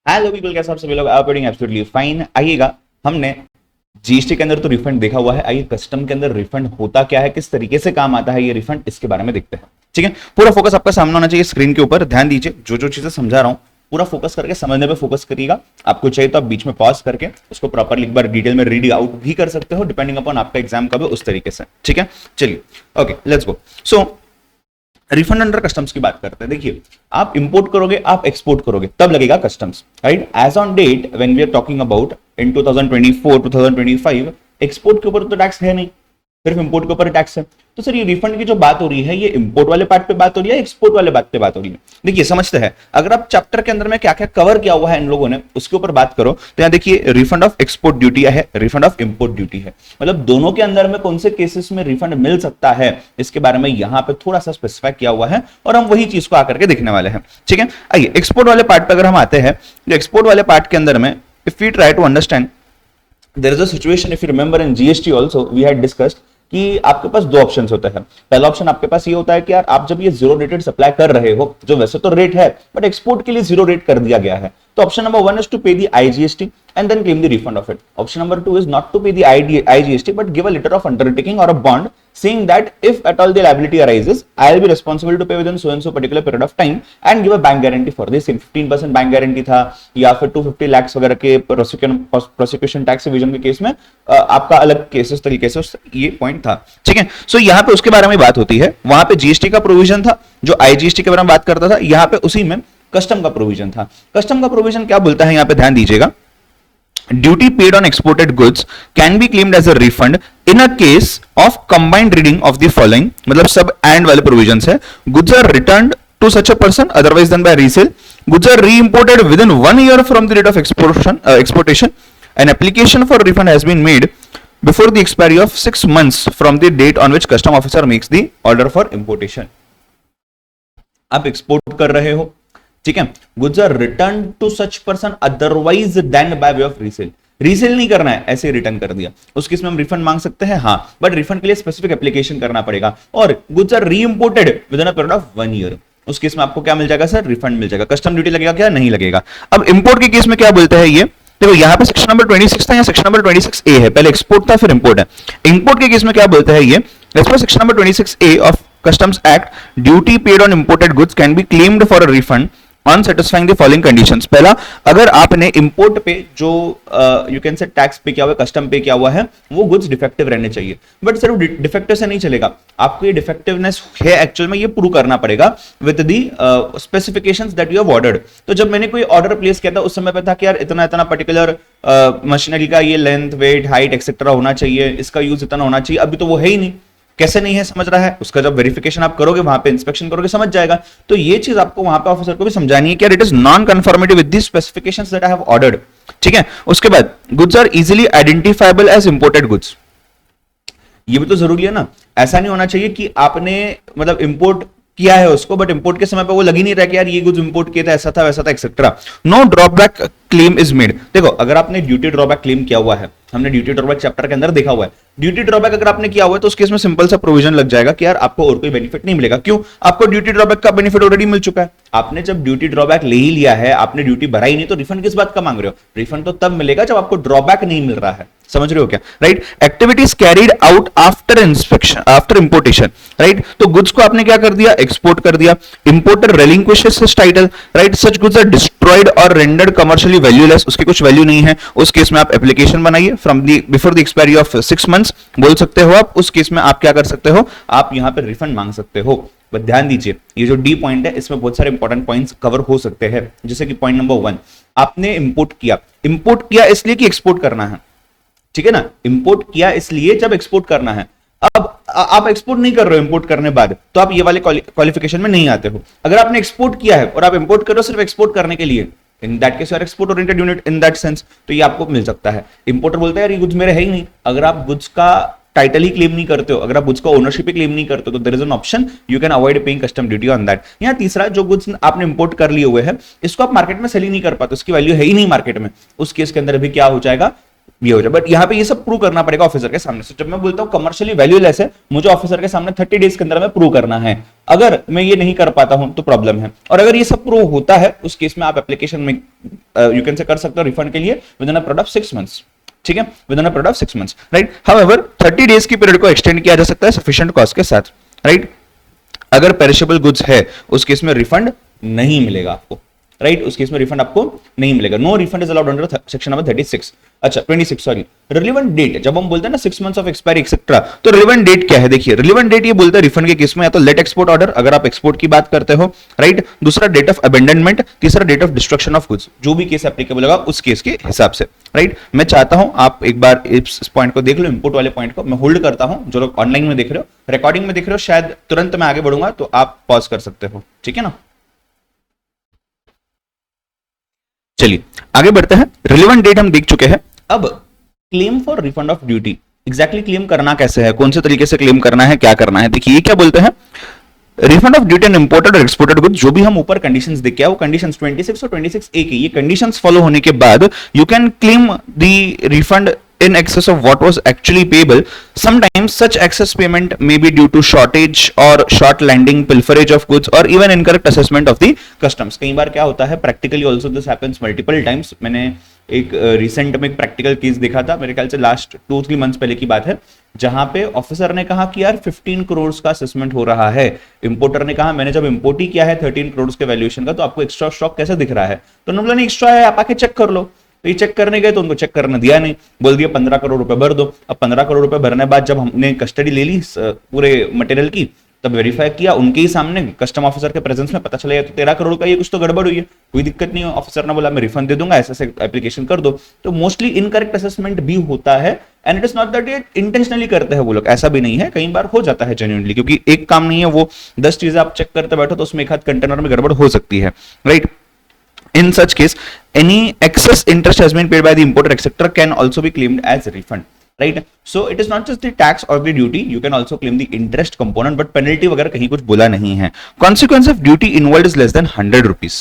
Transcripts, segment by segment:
Hello people, कैसे आप सभी लोग? Operating absolutely fine. आइएगा, हमने जीएसटी के अंदर तो रिफंड देखा हुआ है, आइए कस्टम के अंदर रिफंड होता क्या है, किस तरीके से काम आता है ये रिफंड, इसके बारे में देखते हैं। ठीक है, पूरा फोकस आपका सामने होना चाहिए स्क्रीन के ऊपर। ध्यान दीजिए, जो जो चीजें समझा रहा हूं पूरा फोकस करके समझने पे फोकस करिएगा। आपको चाहिए तो आप बीच में पॉज करके उसको प्रॉपरली एक बार डिटेल में रीड आउट भी कर सकते हो, डिपेंडिंग अपॉन आपका एग्जाम कब है उस तरीके से। ठीक है, चलिए okay let's go. So refund under customs की बात करते हैं। देखिए, आप इंपोर्ट करोगे, आप एक्सपोर्ट करोगे, तब लगेगा customs, right? As on date when we are talking about in 2024 2025 export के ऊपर तो टैक्स है नहीं, सिर्फ इंपोर्ट के ऊपर टैक्स है। तो सर ये रिफंड की जो बात हो रही है, ये इंपोर्ट वाले पार्ट पे बात हो रही है, एक्सपोर्ट वाले बात पे बात हो रही है? देखिए समझते हैं, अगर आप चैप्टर के अंदर में क्या क्या कवर किया हुआ है इन लोगों ने उसके ऊपर बात करो तो यहाँ देखिए रिफंड ऑफ एक्सपोर्ट ड्यूटी है, रिफंड ऑफ इंपोर्ट ड्यूटी है। मतलब दोनों के अंदर में कौन से केसेस में रिफंड मिल सकता है इसके बारे में यहाँ पे थोड़ा सा स्पेसिफाई किया हुआ है और हम वही चीज को आकर के देखने वाले हैं। ठीक है, आइए एक्सपोर्ट वाले पार्ट पे अगर हम आते हैं, तो एक्सपोर्ट वाले पार्ट के अंदर में if we try to understand there is a situation, if you remember in GST also we had discussed कि आपके पास दो ऑप्शंस होते हैं। पहला ऑप्शन आपके पास ये होता है कि यार आप जब ये जीरो रेटेड सप्लाई कर रहे हो, जो वैसे तो रेट है बट एक्सपोर्ट के लिए जीरो रेट कर दिया गया है, तो ऑप्शन नंबर 1 इज टू पे the IGST and then claim the refund of it. Option number 2 is not to pay the IGST but give a letter of undertaking or a bond saying that if at all the liability arises, I will be responsible to pay within so and so particular period of time and give a bank guarantee for this. 15% bank guarantee था या फिर 250 lakhs वगैरह के prosecution tax Avision के case में आपका अलग cases तरीके से ये पॉइंट था। ठीक है, सो यहाँ पे उसके बारे में बात होती है। वहां पे जीएसटी का प्रोविजन था जो आईजीएसटी के बारे में बात करता था, यहाँ पे उसी में कस्टम का प्रोविजन था। कस्टम का प्रोविजन क्या बोलता है यहाँ पे ध्यान दीजिएगा। Duty paid on exported goods can be claimed as a refund in a case of combined reading of the following, मतलब सब and वाले provisions है। Goods are returned to such a person otherwise than by resale. Goods are re-imported within 1 year from the date of exportation. An application for refund has been made before the expiry of 6 months from the date on which custom officer makes the order for importation. आप export कर रहे हो, ठीक है, goods are return to such person otherwise than by way of resale. Resale नहीं करना है, ऐसे रिटर्न कर दिया, उस केस में हम रिफंड मांग सकते हैं, हाँ, बट रिफंड के लिए स्पेसिफिक एप्लीकेशन करना पड़ेगा। और गुड्स आर री imported with in a period of 1 year, उस केस में आपको क्या मिल जाएगा सर? रिफंड मिल जाएगा। कस्टम ड्यूटी लगेगा क्या? नहीं लगेगा। अब इंपोर्ट के केस में क्या बोलते हैं ये देखो, यहाँ पे सेक्शन नंबर 26 था, या सेक्शन नंबर 26A है, पहले एक्सपोर्ट था फिर इंपोर्ट है। इंपोर्ट के केस में क्या बोलते हैं ये, as per section number 26A of customs act, duty paid on imported goods can be claimed for a refund on satisfying the following conditions। पहला, अगर आपने इंपोर्ट पे जो यू कैन से टैक्स पे किया हुआ है, कस्टम पे किया हुआ है, वो गुड्स डिफेक्टिव रहने चाहिए। बट सिर्फ डिफेक्टिव से नहीं चलेगा, आपको ये डिफेक्टिवनेस है एक्चुअल में ये प्रूव करना पड़ेगा with the specifications that you have ordered. तो जब मैंने कोई ऑर्डर प्लेस किया था उस समय पे था कि यार इतना इतना पर्टिकुलर मशीनरी का ये लेंथ, वेट, हाइट एक्सेट्रा होना चाहिए, इसका यूज इतना होना चाहिए। अभी तो वो है ही नहीं, कैसे नहीं है समझ रहा है, उसका जब वेरिफिकेशन आप करोगे, वहां पे इंस्पेक्शन करोगे, समझ जाएगा। तो ये चीज आपको वहां पे ऑफिसर को भी समझानी है कि it is non conformative with the specifications that I have ordered. ठीक है, उसके बाद goods are easily identifiable as imported goods, ये भी तो जरूरी है ना। ऐसा नहीं होना चाहिए कि आपने मतलब इंपोर्ट किया है उसको, बट इंपोर्ट के समय पे वो लग ही नहीं रहा कि यार ये गुड्स इंपोर्ट किए थे, ऐसा था वैसा था etcetera. No drawback claim is made. देखो, अगर आपने ड्यूटी ड्रॉबैक क्लेम किया हुआ है, हमने ड्यूटी ड्रॉबैक चैप्टर के अंदर देखा हुआ है, ड्यूटी ड्रॉबैक अगर आपने किया हुआ है तो उस केस में सिंपल सा प्रोविजन लग जाएगा कि यार आपको और कोई बेनिफिट नहीं मिलेगा। क्यों? आपको ड्यूटी ड्रॉबैक का बेनिफिट ऑलरेडी मिल चुका है। आपने जब ड्यूटी ड्रॉबैक ले ही लिया है, आपने ड्यूटी भराई नहीं, तो रिफंड किस बात का मांग रहे हो? रिफंड तो तब मिलेगा जब आपको ड्रॉबैक नहीं मिल रहा है। समझ रहे हो क्या? Right, activities carried out after inspection, after importation, right. तो गुड्स को आपने क्या कर दिया? एक्सपोर्ट कर दिया। Importer relinquishes his title, right. Such goods are destroyed और रेंडर्ड कमर्शियली वैल्यूलेस, उसकी कुछ वैल्यू नहीं है, उस केस में आप एप्लीकेशन बनाइए from the before the expiry of 6 months बोल सकते हो आप। उस केस में आप क्या कर सकते हो? आप यहां पर रिफंड मांग सकते हो। बट ध्यान दीजिए, ये जो डी पॉइंट है इसमें बहुत सारे इंपॉर्टेंट पॉइंट्स कवर हो सकते हैं। जैसे कि पॉइंट नंबर 1, आपने इंपोर्ट किया इसलिए कि एक्सपोर्ट करना है, ठीक है ना। इंपोर्ट किया इसलिए जब एक्सपोर्ट करना है। अब आप एक्सपोर्ट नहीं कर रहे हो इंपोर्ट करने बाद, तो आप ये वाले क्वालिफिकेशन में नहीं आते हो। अगर आपने एक्सपोर्ट किया है और आप इंपोर्ट कर रहे हो सिर्फ एक्सपोर्ट करने के लिए, in that case you are export oriented unit in that sense, तो ये आपको मिल सकता है। इंपोर्टर बोलता है यार ये गुड्स मेरे है ही नहीं। अगर आप गुड्स का टाइटल ही क्लेम नहीं करते हो, अगर आप गुड्स का ओनरशिप ही क्लेम नहीं करते हो, तो there is an option you can avoid paying custom duty on that. यहाँ तीसरा, जो गुड्स आपने इंपोर्ट कर लिए हुए हैं, इसको आप मार्केट में सेल ही नहीं कर पाते, उसकी वैल्यू है ही नहीं मार्केट में, उस केस के अंदर भी क्या हो जाएगा? ये हो जाए। बट यहाँ पे ये सब प्रूव करना पड़ेगा ऑफिसर के सामने। जब मैं बोलता हूँ कमर्शियली वैल्यूलेस है, मुझे ऑफिसर के सामने 30 डेज के अंदर में प्रूव करना है। अगर मैं ये नहीं कर पाता हूं तो प्रॉब्लम है। और अगर ये सब प्रूव होता है उस केस में आप एप्लीकेशन में यू कैन से कर सकते हो रिफंड के लिए with in a period of 6 months. ठीक है, with in a period of 6 months, right. However 30 days की पीरियड को एक्सटेंड किया जा सकता है सफिशिएंट कॉस्ट के साथ, राइट। अगर पेरिशेबल गुड्स है उस केस में रिफंड नहीं मिलेगा आपको, राइट। उस केस में रिफंड आपको नहीं मिलेगा। No refund is allowed under section number 36, अच्छा 26 सॉरी। रिलेवेंट डेट, जब हम बोलते हैं ना 6 मंथ्स ऑफ एक्सपायरी एक्सेट्रा, तो रिलेवेंट डेट क्या है? देखिए रिलेवेंट डेट ये बोलता है रिफंड के केस में या तो लेट एक्सपोर्ट ऑर्डर अगर आप एक्सपोर्ट की बात करते हो, राइट। दूसरा डेट ऑफ अबेंडनमेंट, तीसरा date of destruction of goods. जो भी केस एप्लीकेबल होगा उस केस के हिसाब से, राइट। मैं चाहता हूं आप एक बार इस पॉइंट को देख लो, इंपोर्ट वाले पॉइंट को मैं होल्ड करता हूं। जो लोग ऑनलाइन में देख रहे हो, रिकॉर्डिंग में देख रहे हो, शायद तुरंत मैं आगे बढ़ूंगा तो आप पॉज कर सकते हो, ठीक है ना। चलिए आगे बढ़ते हैं। रिलेवेंट डेट हम देख चुके हैं। अब claim for refund of duty, exactly claim करना कैसे है, कौन से तरीके से क्लेम करना है, क्या करना है। देखिए ये क्या बोलते हैं, refund of duty and imported और एक्सपोर्टेड गुड्स। जो भी हम ऊपर कंडीशंस देख के आए वो कंडीशंस 26 और 26A की ये कंडीशंस फॉलो होने के बाद you can claim the refund in excess of what was actually payable. Sometimes such excess payment may be due to shortage or short landing, pilferage of goods or even incorrect assessment of the customs. कई बार क्या होता है, practically also this happens multiple times. मैंने एक recent में एक practical case देखा था, मेरे ख्याल से लास्ट 2-3 मंथ्स पहले की बात है, जहां पे ऑफिसर ने कहा कि यार 15 करोड़ का असेसमेंट हो रहा है। इंपोर्टर ने कहा मैंने जब इंपोर्ट ही किया है 13 करोड़ के वैल्यूएशन का, तो आपको एक्स्ट्रा स्टॉक कैसे दिख रहा है? तो उन्होंने बोला नहीं एक्स्ट्रा है, आप आके चेक कर लो। तो ये चेक करने गए तो उनको चेक करने दिया नहीं, बोल दिया 15 करोड़ रुपए भर दो। अब 15 करोड़ रुपए भरने बाद जब हमने कस्टडी ले ली पूरे मटेरियल की, तब वेरीफाई किया उनके ही सामने कस्टम ऑफिसर के प्रेजेंस में, पता चला तो 13 करोड़ का ये कुछ तो गड़बड़ हुई है। कोई दिक्कत नहीं है, ऑफिसर ने बोला मैं रिफंड दे दूंगा, ऐसे एप्लीकेशन कर दो। तो मोस्टली इनकरेक्ट असेसमेंट भी होता है and it is not that ये इंटेंशनली करते हैं वो लोग, ऐसा भी नहीं है, कई बार हो जाता है जेन्युइनली, क्योंकि एक काम नहीं है वो 10 चीजें आप चेक करते बैठो तो उसमें एक हाथ कंटेनर में गड़बड़ हो सकती है, right. In such case, any excess interest has been paid by the importer, etc., can also be claimed as refund, right? So it is not just the tax or the duty. You can also claim the interest component, but penalty वगैरह कहीं कुछ बोला नहीं है. Consequence of duty involved is less than 100 rupees.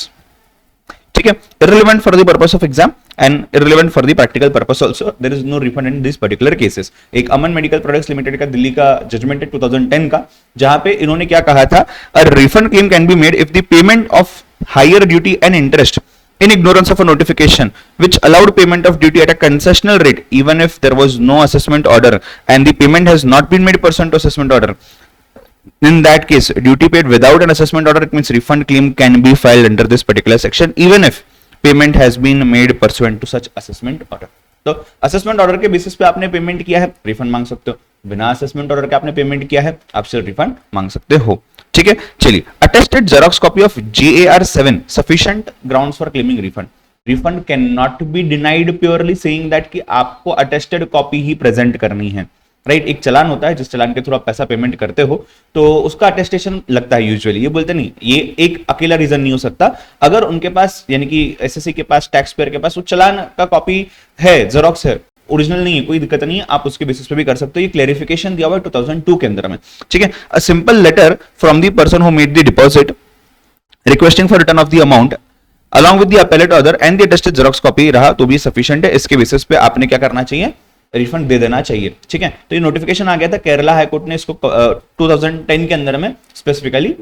ठीक है, irrelevant for the purpose of exam and irrelevant for the practical purpose also. There is no refund in these particular cases. एक अमन medical products limited का दिल्ली का judgement है 2010 का, जहां पे इन्होंने क्या कहा था, a refund claim can be made if the payment of higher duty and interest in ignorance of a notification which allowed payment of duty at a concessional rate even if there was no assessment order and the payment has not been made pursuant to assessment order. In that case, duty paid without an assessment order, it means refund claim can be filed under this particular section even if payment has been made pursuant to such assessment order. तो assessment order के basis पे आपने payment किया है, refund मांग सकते हो। बिना असेसमेंट ऑर्डर के आपने पेमेंट किया है, आप सिर्फ रिफंड मांग सकते हो, ठीक है। चलिए, attested Xerox copy of JAR7 sufficient grounds for claiming refund. Refund can not be denied purely saying that कि आपको अटेस्टेड कॉपी ही प्रेजेंट करनी है, राइट। एक चलान होता है जिस चलान के थ्रू आप पैसा पेमेंट करते हो, तो उसका अटेस्टेशन लगता है यूजुअली। ये बोलते नहीं, ये एक अकेला रीजन नहीं हो सकता। अगर उनके पास यानी कि एसएससी के पास, टैक्स पेयर के पास वो चलान का कॉपी है, जेरॉक्स है, ओरिजिनल नहीं है, कोई दिक्कत नहीं है, आप उसके बेसिस पे भी कर सकते हो। ये क्लेरिफिकेशन दिया हुआ है 2002 के अंदर में, ठीक है। A simple letter from the person who made the deposit requesting for return of the amount along with the appellate order and the attested Xerox copy रहा तो भी सफिशिएंट है। इसके बेसिस पे आपने क्या करना चाहिए, रिफंड दे देना चाहिए, ठीक है। तो ये नोटिफिकेशन आ गया था, केरला हाईकोर्ट ने इसको 2010 के अंदर में स्पेसिफिकली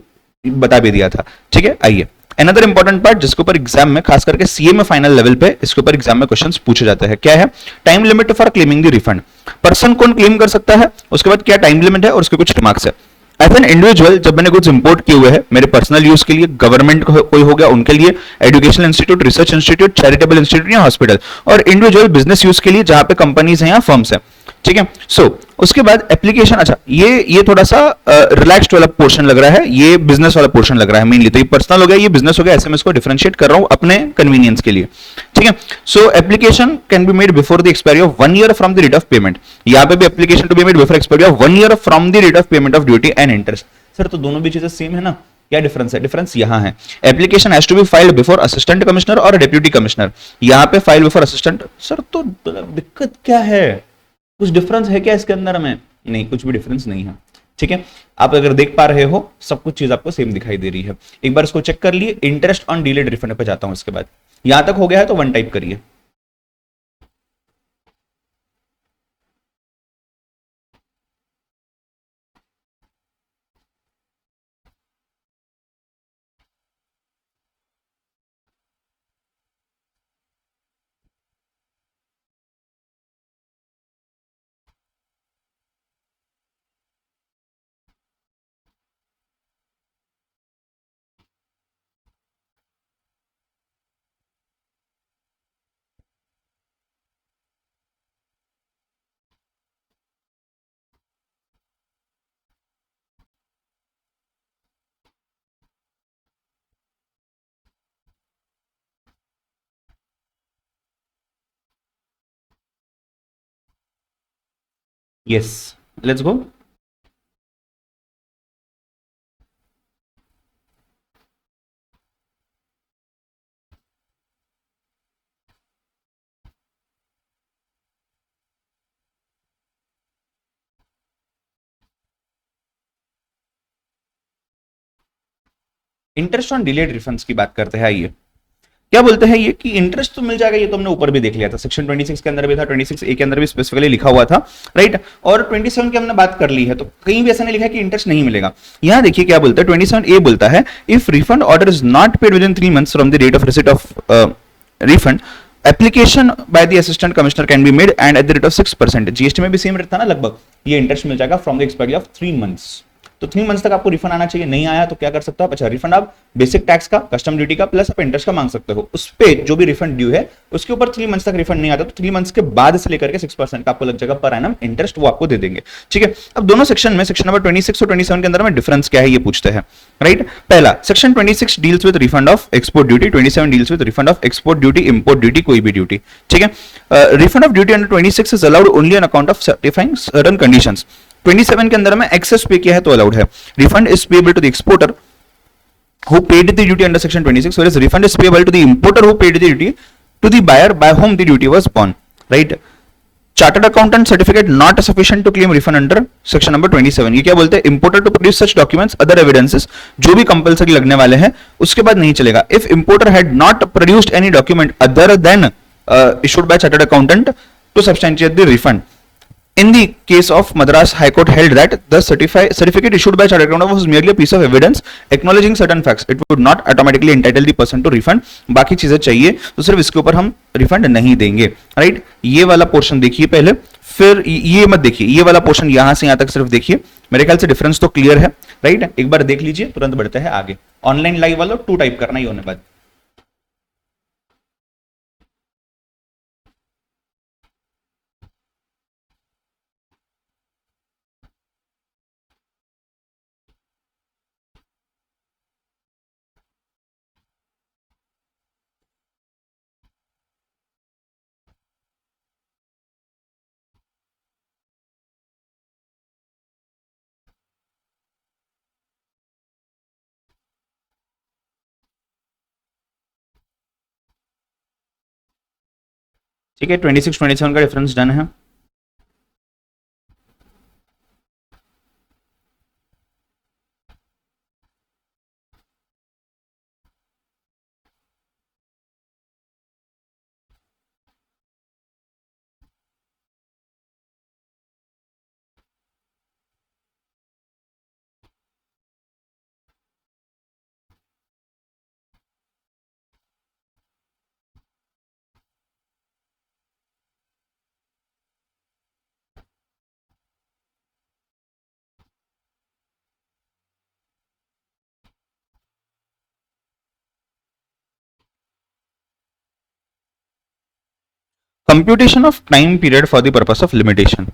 बता भी दिया था, ठीक है। आइए अनदर इंपॉर्टेंट पार्ट जिसके ऊपर एग्जाम में, खास करके सीए में फाइनल लेवल पे इसके ऊपर एग्जाम में क्वेश्चंस पूछे जाते हैं, क्या है, time limit for claiming the refund. Person कौन क्लेम कर सकता है, उसके बाद क्या टाइम लिमिट है और उसके कुछ रिमार्क्स है। एज एन इंडिविजुअल, जब मैंने कुछ इंपोर्ट किए हुए हैं मेरे पर्सनल यूज के लिए, गवर्नमेंट कोई हो गया उनके लिए, educational institute, research institute, charitable institute या हॉस्पिटल, और इंडिविजुअल बिजनेस यूज के लिए जहां पे कंपनीज हैं या फर्म्स हैं, ठीक है। सो उसके बाद एप्लीकेशन, अच्छा ये थोड़ा सा रिलैक्स्ड वाला पोर्शन लग रहा है, ये बिजनेस वाला पोर्शन लग रहा है मेनली। तो ये पर्सनल हो गया, ये बिजनेस हो गया, ऐसे मैं इसको डिफरेंशिएट कर रहा हूं अपने कन्वीनियंस के लिए, ठीक है। So application can be made before the expiry of 1 year from the date of payment. यहां पे भी application to be made before expiry of 1 year from the date of payment of duty and interest. Sir तो दोनों भी चीजें same है ना, क्या डिफरेंस है? डिफरेंस यहां है, application has to be filed before assistant commissioner और डेप्यूटी कमिश्नर, यहां पे फाइल बिफोर असिस्टेंट। सर तो दिक्कत क्या है, कुछ डिफरेंस है क्या इसके अंदर में? नहीं, कुछ भी डिफरेंस नहीं है, ठीक है। आप अगर देख पा रहे हो सब कुछ चीज आपको सेम दिखाई दे रही है। एक बार इसको चेक कर लिए, इंटरेस्ट ऑन डिलेड रिफंड पे जाता हूं, इसके बाद यहां तक हो गया है तो वन टाइप करिए। Yes, let's go. Interest on delayed refunds की बात करते हैं। आइए, क्या बोलते हैं ये कि इंटरेस्ट तो मिल जाएगा, ये तो हमने ऊपर भी देख लिया था, सेक्शन 26 के अंदर भी था, 26 ए के अंदर भी स्पेसिफिकली लिखा हुआ था, राइट। और 27 की हमने बात कर ली है, तो कहीं भी ऐसा नहीं लिखा है कि इंटरेस्ट नहीं मिलेगा। यहां देखिए क्या बोलता है, 27 ए बोलता है, if refund order is not paid within 3 months from the date of receipt of refund, application by the assistant commissioner can be made and at the rate of 6%। GST में भी same rate था ना लगभग, ये interest मिल जाएगा from the expiry of 3 months. तो 3 months तक आपको रिफंड आना चाहिए, नहीं आया तो क्या कर सकते हो आप, अच्छा रिफंड आप बेसिक टैक्स का, कस्टम ड्यूटी का प्लस आप इंटरेस्ट का मांग सकते हो, उस पे जो भी रिफंड ड्यू है उसके ऊपर 3 मंथ्स तक रिफंड नहीं आता तो 3 मंथ्स के बाद से लेकर के 6% का आपको लग जाएगा पर एनम इंटरेस्ट, वो आपको दे देंगे। ठीक है, अब दोनों सेक्शन में, सेक्शन नंबर 26 और 27 के अंदर में डिफरेंस क्या है ये पूछते हैं, राइट। पहला, section 26 deals with refund of export duty, 27 deals with refund of export duty, import duty, कोई भी ड्यूटी। ठीक है, refund of duty under 26 is allowed only on account of certifying certain conditions. 27 के अंदर में एक्सेस पे किया है तो अलाउड है। Refund is payable to the exporter who paid the duty under section 26, whereas refund is payable to the importer who paid the duty to the buyer by whom the duty was borne, right। Chartered accountant certificate not sufficient to claim refund under section number 27। ये क्या बोलते हैं, importer to produce such documents other evidences, जो भी compulsory लगने वाले हैं उसके बाद नहीं चलेगा। If importer had not produced any document other than issued by chartered accountant to substantiate the refund. In the case of Madras High Court held that the certificate issued by chartered accountant was merely a piece of evidence acknowledging certain facts. It would not automatically entitle the person to refund. बाकी चीजें चाहिए तो सिर्फ इसके ऊपर हम refund नहीं देंगे, राइट। ये वाला पोर्शन देखिए पहले, फिर ये मत देखिए, ये वाला पोर्शन यहां से यहां तक सिर्फ देखिए। मेरे ख्याल से डिफरेंस तो क्लियर है, राइट। एक बार देख लीजिए, तुरंत बढ़ते हैं आगे। ऑनलाइन लाइव वाला 2 टाइप करना ही होने बाद। ठीक है, 26 27 का डिफरेंस डन है। Computation of time period for the purpose of limitation,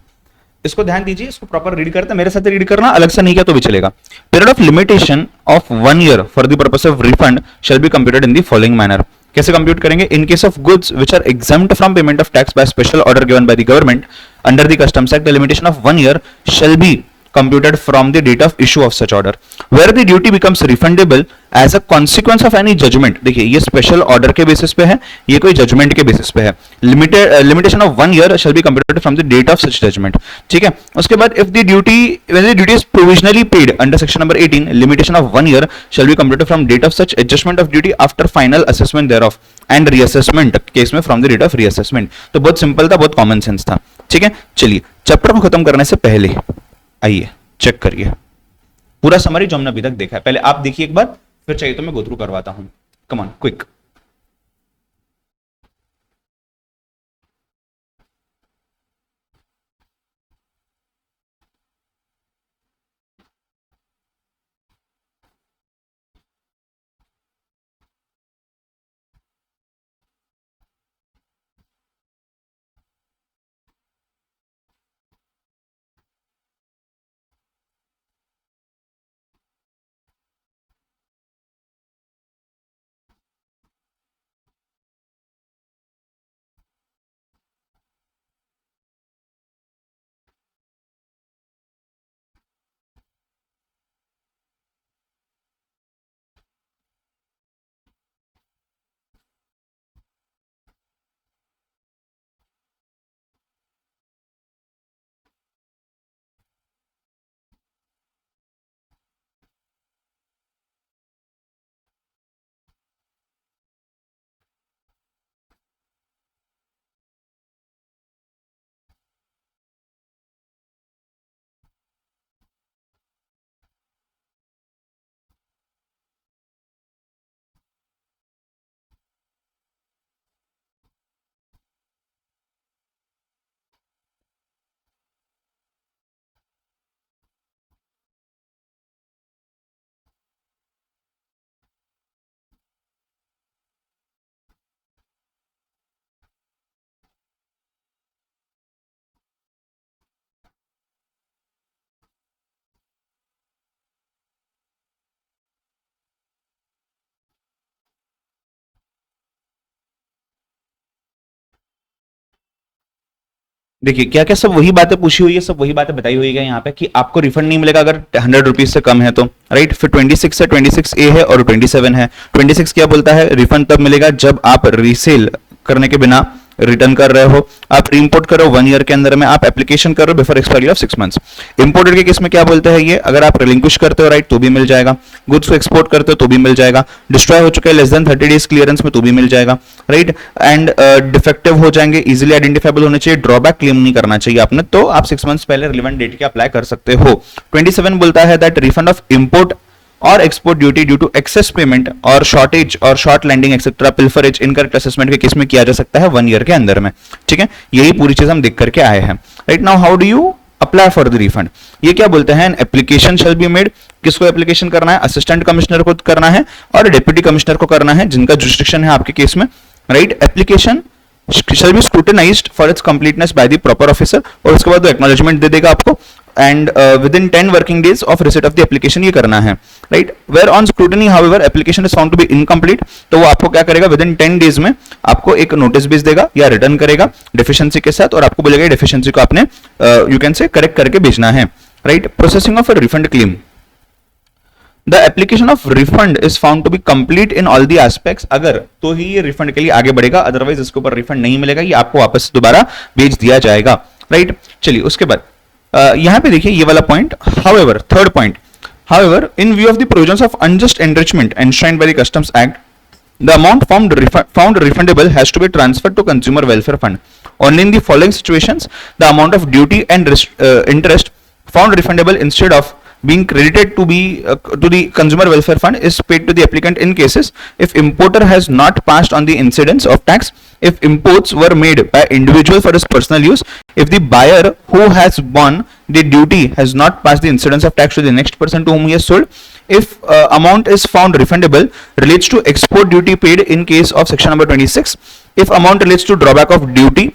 इसको ध्यान दीजिए, इसको प्रॉपर रीड करते हैं, मेरे साथ रीड करना, अलग से नहीं किया तो भी चलेगा। Period of limitation of 1 year for the purpose of refund shall be computed in the following manner. कैसे कंप्यूट करेंगे, in case of goods which are exempt from payment of tax by special order given by the government under the customs act, the limitation of 1 year shall be computed from the date of issue of such order, where the duty becomes refundable as a consequence of any judgment। देखिए ये special order के basis पे है, ये कोई judgement के basis पे है। Limitation of 1 year shall be computed from the date of such judgment. ठीक है, उसके बाद if the duty when the duty is provisionally paid under section number 18, limitation of 1 year shall be computed from date of such adjustment of duty after final assessment thereof and reassessment case में from the date of reassessment. तो बहुत simple था, बहुत common sense था। ठीक है, चलिए chapter को खत्म करने से पहले आइए चेक करिए पूरा समरी जो हमने अभी तक देखा है। पहले आप देखिए एक बार, फिर चाहिए तो मैं गो थ्रू करवाता हूं। Come on quick. देखिए क्या क्या सब वही बातें पूछी हुई है, सब वही बातें बताई हुई है यहाँ पे कि आपको रिफंड नहीं मिलेगा अगर 100 रुपीज से कम है तो, राइट। फिर 26 है, 26A है और 27 है। 26 क्या बोलता है, रिफंड तब मिलेगा जब आप रीसेल करने के बिना रिटर्न कर रहे हो, आप इंपोर्ट करो 1 ईयर के अंदर में, आप एप्लीकेशन करो before expiry of 6 months. Imported के केस में क्या बोलते हैं ये, अगर आप रिलिंक्विश करते हो राइट तो भी मिल जाएगा, गुड्स को एक्सपोर्ट करते हो तो भी मिल जाएगा, डिस्ट्रॉय हो चुके हैं लेस देन 30 डेज क्लियरेंस में तो भी मिल जाएगा, राइट। एंड डिफेक्टिव हो जाएंगे, इजिली आइडेंटिफाइबल होने चाहिए, ड्रॉबैक क्लेम नहीं करना चाहिए आपने, तो आप 6 मंथ्स पहले रिलेवेंट डेट के अप्लाई कर सकते हो। 27 बोलता है दैट रिफंड ऑफ इंपोर्ट और export duty due to excess payment और शॉर्टेज और short landing etcetera pilferage incorrect assessment के केस में किया जा सकता है 1 ईयर के अंदर में, ठीक है। यही पूरी चीज हम देख करके आए हैं, right. Now how do you apply for the refund, ये क्या बोलते हैं, एप्लीकेशन शैल बी मेड, किसको एप्लीकेशन करना है, असिस्टेंट कमिश्नर को करना है और डिप्टी कमिश्नर को करना है जिनका जुरिस्डिक्शन है आपके केस में, right. Application shall be scrutinized for its completeness by the proper officer और उसके बाद वो acknowledgement दे देगा आपको and within 10 working days of receipt of the application ये करना है, right। where on scrutiny however application is found to be incomplete तो वो आपको क्या करेगा, within 10 days में आपको एक नोटिस भेज देगा या रिटर्न करेगा डेफिशिएंसी के साथ और आपको बोलेगा डेफिशिएंसी को आपने यू कैन से करेक्ट करके भेजना है, right. Processing of a refund claim, the application of refund is found to be complete in all the aspects, अगर तो ही ये रिफंड के लिए आगे बढ़ेगा, अदरवाइज इसके ऊपर रिफंड नहीं मिलेगा, ये आपको वापस दोबारा भेज दिया जाएगा, राइट। चलिए उसके बाद यहां पे देखिए ये वाला point, however third point, however in view of the provisions of unjust enrichment enshrined by the customs act the amount found refundable has to be transferred to consumer welfare fund only in the following situations: the amount of duty and interest found refundable instead of being credited to the consumer welfare fund is paid to the applicant in cases if importer has not passed on the incidence of tax, if imports were made by individual for his personal use, if the buyer who has borne the duty has not passed the incidence of tax to the next person to whom he has sold, if amount is found refundable relates to export duty paid in case of section number 26, if amount relates to drawback of duty,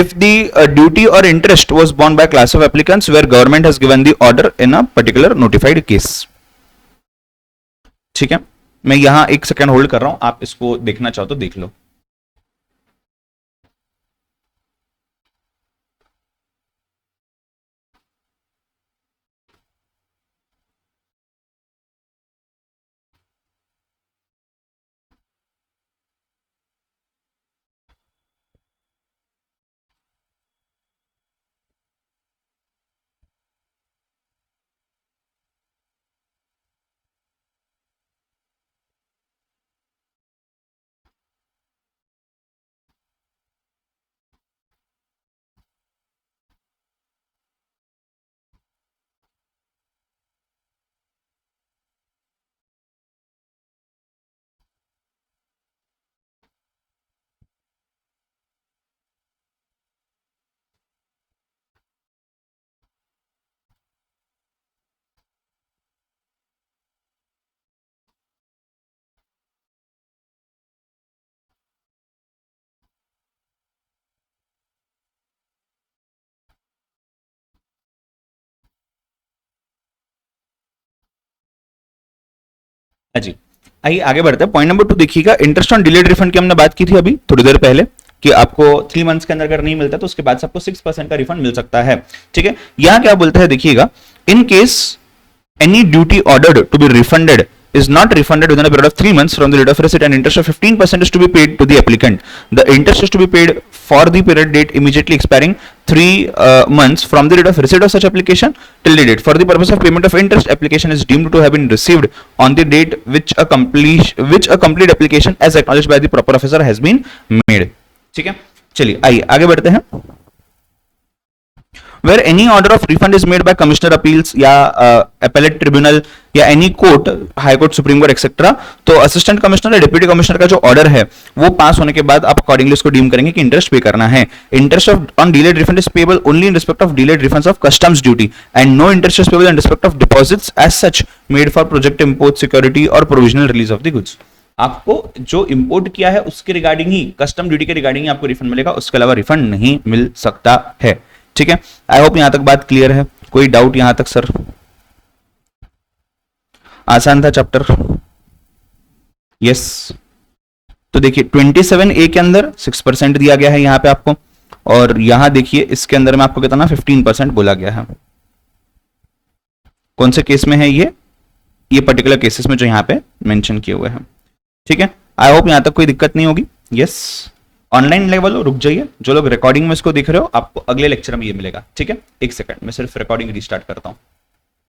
if the duty or interest was borne by class of applicants where government has given the order in a particular notified case, ठीक है। मैं यहां एक second hold कर रहा हूं, आप इसको देखना चाहो तो देख लो। जी आइए आगे बढ़ते हैं। पॉइंट नंबर 2 देखिएगा, इंटरेस्ट ऑन डिलेड रिफंड की हमने बात की थी अभी थोड़ी देर पहले कि आपको 3 मंथ्स के अंदर अगर नहीं मिलता तो उसके बाद से आपको 6% का रिफंड मिल सकता है, ठीक है। यहां क्या बोलता है देखिएगा, in case any duty ordered to be refunded is not refunded within a period of 3 months from the date of receipt, and interest of 15% is to be paid to the applicant. The interest is to be paid for the period date immediately expiring 3 months from the date of receipt of such application till the date. For the purpose of payment of interest, application is deemed to have been received on the date which a complete application as acknowledged by the proper officer has been made. ठीक है, चलिए आइए आगे बढ़ते हैं। where any order of refund is made by commissioner appeals या appellate tribunal या any court, high court, supreme court etc, तो असिस्टेंट कमिश्नर या डिप्टी कमिश्नर का जो ऑर्डर है वो पास होने के बाद आप अकॉर्डिंगली उसको डीम करेंगे कि इंटरेस्ट पे करना है। Interest on delayed refund is payable only in respect of delayed refunds of customs duty and no interest is payable in respect of deposits as such made for project import security और provisional release of the goods. आपको जो import किया है उसके regarding ही, custom duty के regarding ही आपको रिफंड मिलेगा, उसके अलावा रिफंड नहीं मिल सकता है, ठीक है। आई होप यहां तक बात क्लियर है, कोई डाउट यहां तक सर? आसान था चैप्टर, यस। तो देखिए 27A के अंदर 6% दिया गया है यहां पे आपको, और यहां देखिए इसके अंदर में आपको कितना 15% बोला गया है। कौन से केस में है ये पर्टिकुलर केसेस में जो यहां पे मेंशन किए हुए हैं। ठीक है, आई होप यहां तक कोई दिक्कत नहीं होगी। यस, ऑनलाइन लेवल हो रुक जाइए, जो लोग रिकॉर्डिंग में इसको देख रहे हो आपको अगले लेक्चर में ये मिलेगा। ठीक है, एक सेकंड मैं सिर्फ रिकॉर्डिंग रिस्टार्ट करता हूं।